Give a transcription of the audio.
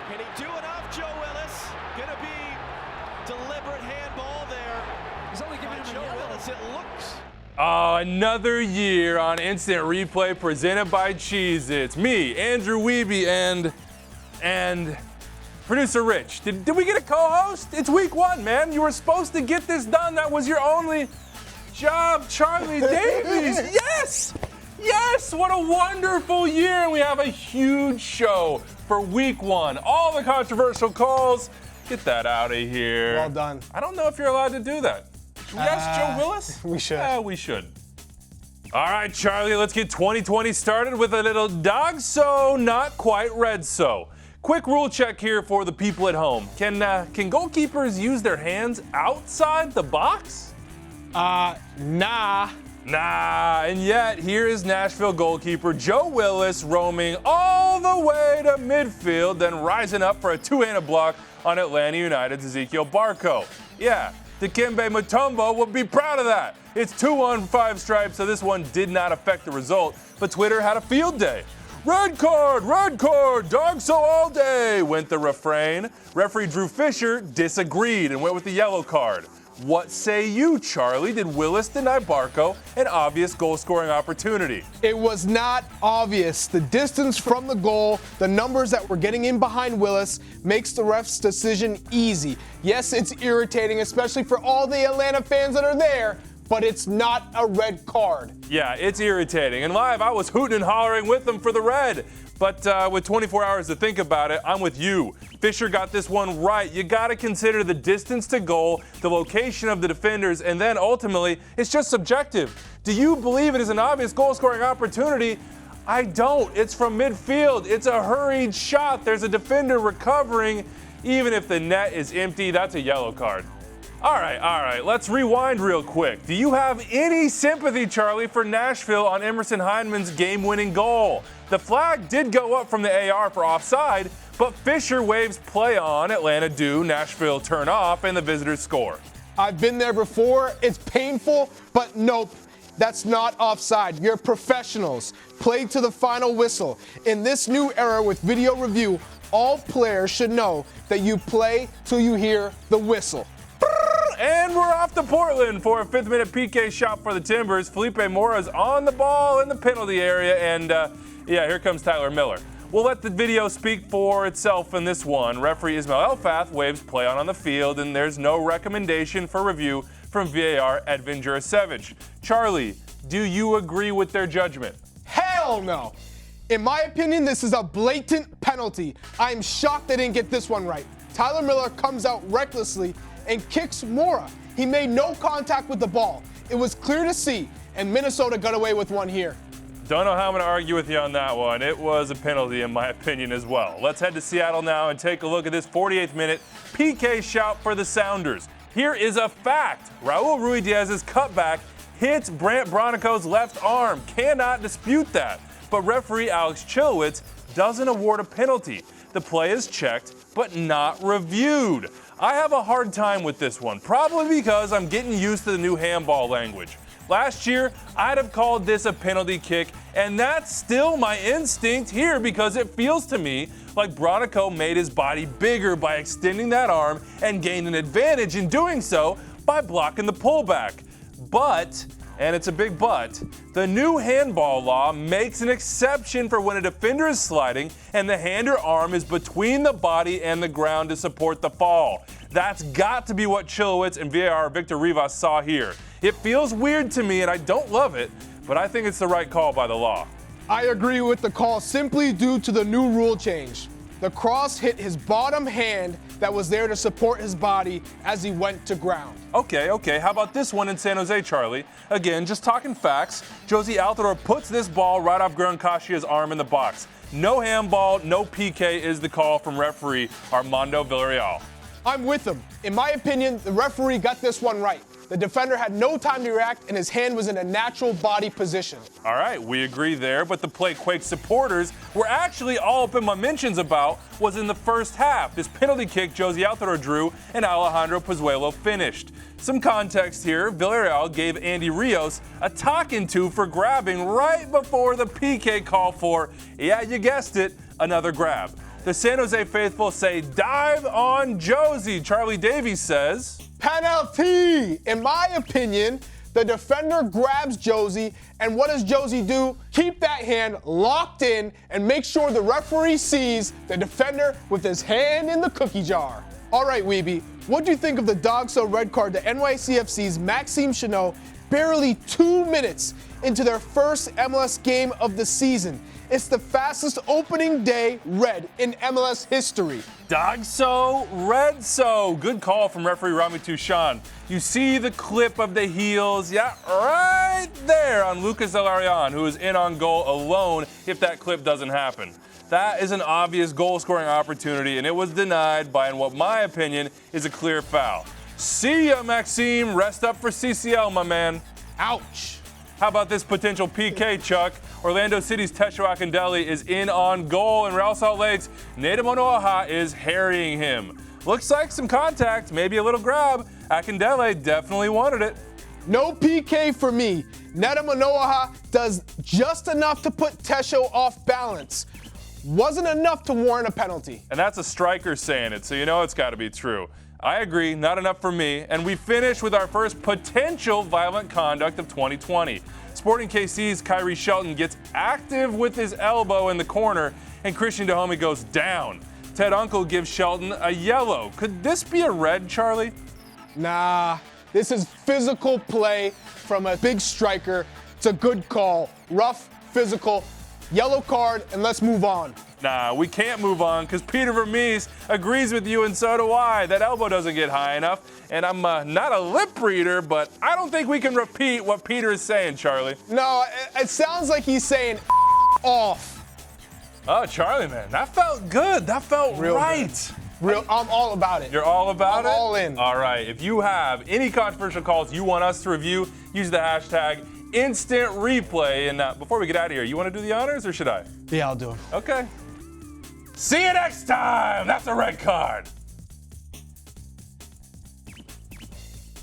Can he do enough, Joe Willis? Gonna be deliberate handball there. He's only giving him Joe Willis, it looks. Oh, another year on Instant Replay presented by Cheezit. It's me, Andrew Wiebe, and producer Rich. Did we get a co-host? It's week one, man. You were supposed to get this done. That was your only job, Charlie Davies. Yes! Yes! What a wonderful year. And we have a huge show for week one. All the controversial calls. Get that out of here. Well done. I don't know if you're allowed to do that. Yes, Joe Willis? We should. Yeah, we should. All right, Charlie, let's get 2020 started with a little dog so, not quite red so. Quick rule check here for the people at home. Can goalkeepers use their hands outside the box? Nah. Nah, and yet here is Nashville goalkeeper Joe Willis roaming all the way to midfield, then rising up for a two-handed block on Atlanta United's Ezekiel Barco. Yeah, Dikembe Mutombo would be proud of that. It's 2 on 5 stripes, so this one did not affect the result, but Twitter had a field day. Red card, dog so all day, went the refrain. Referee Drew Fisher disagreed and went with the yellow card. What say you, Charlie? Did Willis deny Barco an obvious goal-scoring opportunity? It was not obvious. The distance from the goal, the numbers that were getting in behind Willis makes the ref's decision easy. Yes, it's irritating, especially for all the Atlanta fans that are there, but it's not a red card. Yeah, it's irritating. And live, I was hooting and hollering with them for the red. But with 24 hours to think about it, I'm with you. Fisher got this one right. You got to consider the distance to goal, the location of the defenders, and then ultimately, it's just subjective. Do you believe it is an obvious goal-scoring opportunity? I don't. It's from midfield. It's a hurried shot. There's a defender recovering. Even if the net is empty, that's a yellow card. All right, let's rewind real quick. Do you have any sympathy, Charlie, for Nashville on Emerson Hyndman's game-winning goal? The flag did go up from the AR for offside, but Fisher waves play on, Atlanta do, Nashville turn off, and the visitors score. I've been there before. It's painful, but nope. That's not offside. You're professionals. Play to the final whistle. In this new era with video review, all players should know that you play till you hear the whistle. And we're off to Portland for a 5th-minute PK shot for the Timbers. Felipe Mora's on the ball in the penalty area, and here comes Tyler Miller. We'll let the video speak for itself in this one. Referee Ismail Elfath waves play on the field, and there's no recommendation for review from VAR Edvin Jurasevich. Charlie, do you agree with their judgment? Hell no. In my opinion, this is a blatant penalty. I'm shocked they didn't get this one right. Tyler Miller comes out recklessly and kicks Mora. He made no contact with the ball. It was clear to see, and Minnesota got away with one here. Don't know how I'm going to argue with you on that one. It was a penalty in my opinion as well. Let's head to Seattle now and take a look at this 48th minute PK shout for the Sounders. Here is a fact. Raul Ruidiaz's cutback hits Brant Bronico's left arm. Cannot dispute that. But referee Alex Chilwitz doesn't award a penalty. The play is checked, but not reviewed. I have a hard time with this one, probably because I'm getting used to the new handball language. Last year, I'd have called this a penalty kick, and that's still my instinct here because it feels to me like Bronico made his body bigger by extending that arm and gained an advantage in doing so by blocking the pullback. But, and it's a big but, the new handball law makes an exception for when a defender is sliding and the hand or arm is between the body and the ground to support the fall. That's got to be what Chilwitz and VAR Victor Rivas saw here. It feels weird to me and I don't love it, but I think it's the right call by the law. I agree with the call simply due to the new rule change. The cross hit his bottom hand that was there to support his body as he went to ground. Okay. How about this one in San Jose, Charlie? Again, just talking facts. Jozy Altidore puts this ball right off Gronkowski's arm in the box. No handball, no PK is the call from referee Armando Villarreal. I'm with him. In my opinion, the referee got this one right. The defender had no time to react, and his hand was in a natural body position. All right, we agree there, but the play Quake supporters were actually all up in my mentions about was in the first half. This penalty kick Jozy Altidore drew and Alejandro Pozuelo finished. Some context here, Villarreal gave Andy Rios a talking to for grabbing right before the PK call for, yeah, you guessed it, another grab. The San Jose faithful say dive on Josie. Charlie Davies says, penalty! In my opinion, the defender grabs Josie, and what does Josie do? Keep that hand locked in and make sure the referee sees the defender with his hand in the cookie jar. All right, Wiebe, what do you think of the dog-so red card to NYCFC's Maxime Chanot barely 2 minutes into their first MLS game of the season? It's the fastest opening day red in MLS history. Dog-so, red-so. Good call from referee Rami Touchon. You see the clip of the heels, yeah, right there on Lucas Zelarian, who is in on goal alone if that clip doesn't happen. That is an obvious goal-scoring opportunity, and it was denied by, in what my opinion, is a clear foul. See ya, Maxime. Rest up for CCL, my man. Ouch. How about this potential PK, Chuck? Orlando City's Tesho Akindele is in on goal, and Real Salt Lake's Neda Manoaha is harrying him. Looks like some contact, maybe a little grab. Akindele definitely wanted it. No PK for me. Neda Manoaha does just enough to put Tesho off balance. Wasn't enough to warrant a penalty. And that's a striker saying it, so you know it's got to be true. I agree, not enough for me. And we finish with our first potential violent conduct of 2020. Sporting KC's Kyrie Shelton gets active with his elbow in the corner, and Christian Dahomey goes down. Ted Uncle gives Shelton a yellow. Could this be a red, Charlie? Nah, this is physical play from a big striker. It's a good call. Rough, physical, yellow card, and let's move on. Nah, we can't move on because Peter Vermees agrees with you, and so do I. That elbow doesn't get high enough, and I'm not a lip reader, but I don't think we can repeat what Peter is saying, Charlie. No, it sounds like he's saying off. Oh, Charlie, man, that felt good. That felt Real right. Real, I'm all about it. You're all about it? I'm all in. All right, if you have any controversial calls you want us to review, use the hashtag Instant Replay. And before we get out of here, you want to do the honors or should I? Yeah, I'll do it. Okay. See you next time. That's a red card.